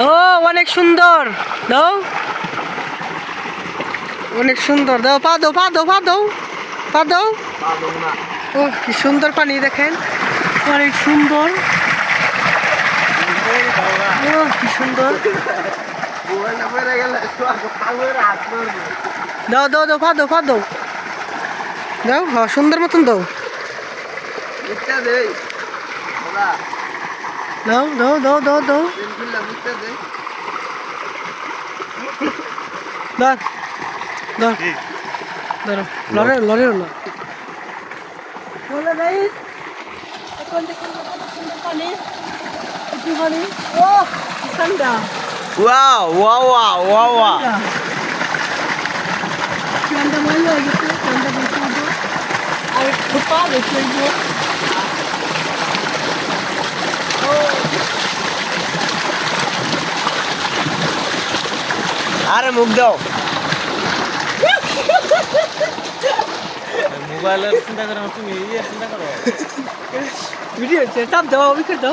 ও অনেক সুন্দর, দাও অনেক সুন্দর, দাও পা দাও পা দাও পা দাও পা দাও। ও কি সুন্দর পানি দেখেন, অনেক সুন্দর। ও কি সুন্দর, দাও দাও দাও পা দাও পা দাও দাও। হ্যাঁ সুন্দর মতন দাও দাও দাও দাও দাও দাও। ধর ধর ধরো, লড়ে লড়ে না বলে দেই। এখন দেখুন পানি, একটু পানি। ও ঠান্ডা, wow wow wow wow wow. ঠান্ডা মজা হয়ে গেছে, ঠান্ডা বেশি হবো আর একটু পা বেশি হইব। আরে মুখ দাও। মোবাইলের চিন্তা করো, তুমি ইয়ে চিন্তা করো। ভিডিও চাপ দাও, উইকেট দাও।